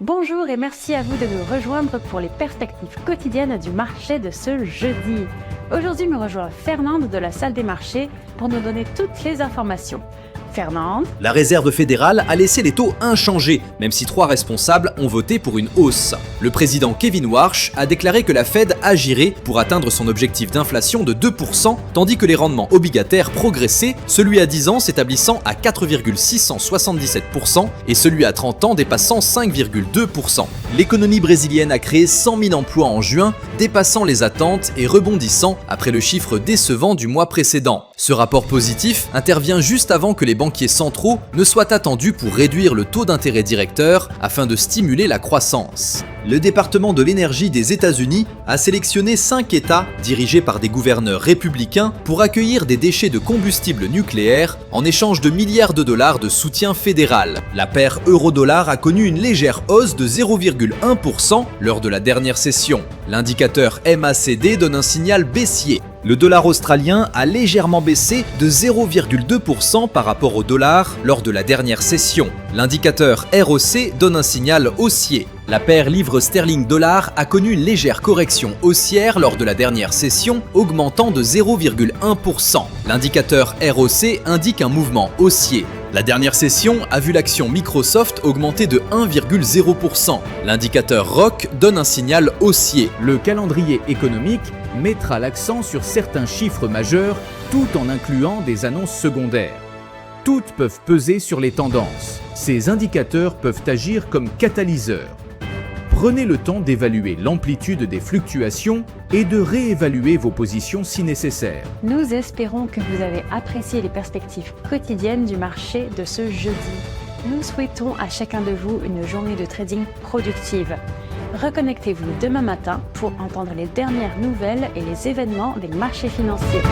Bonjour et merci à vous de nous rejoindre pour les perspectives quotidiennes du marché de ce jeudi. Aujourd'hui, me rejoint Fernande de la salle des marchés pour nous donner toutes les informations. Fernande. La Réserve fédérale a laissé les taux inchangés, même si 3 responsables ont voté pour une hausse. Le président Kevin Warsh a déclaré que la Fed agirait pour atteindre son objectif d'inflation de 2%, tandis que les rendements obligataires progressaient, celui à 10 ans s'établissant à 4,677% et celui à 30 ans dépassant 5,2%. L'économie brésilienne a créé 100 000 emplois en juin, dépassant les attentes et rebondissant après le chiffre décevant du mois précédent. Ce rapport positif intervient juste avant que les banquiers centraux ne soient attendus pour réduire le taux d'intérêt directeur afin de stimuler la croissance. Le département de l'énergie des États-Unis a sélectionné 5 États dirigés par des gouverneurs républicains pour accueillir des déchets de combustible nucléaire en échange de milliards de dollars de soutien fédéral. La paire euro-dollar a connu une légère hausse de 0,1% lors de la dernière session. L'indicateur MACD donne un signal baissier. Le dollar australien a légèrement baissé de 0,2% par rapport au dollar lors de la dernière session. L'indicateur ROC donne un signal haussier. La paire livre sterling-dollar a connu une légère correction haussière lors de la dernière session, augmentant de 0,1%. L'indicateur ROC indique un mouvement haussier. La dernière session a vu l'action Microsoft augmenter de 1,0%. L'indicateur ROC donne un signal haussier. Le calendrier économique mettra l'accent sur certains chiffres majeurs tout en incluant des annonces secondaires. Toutes peuvent peser sur les tendances. Ces indicateurs peuvent agir comme catalyseurs. Prenez le temps d'évaluer l'amplitude des fluctuations et de réévaluer vos positions si nécessaire. Nous espérons que vous avez apprécié les perspectives quotidiennes du marché de ce jeudi. Nous souhaitons à chacun de vous une journée de trading productive. Reconnectez-vous demain matin pour entendre les dernières nouvelles et les événements des marchés financiers.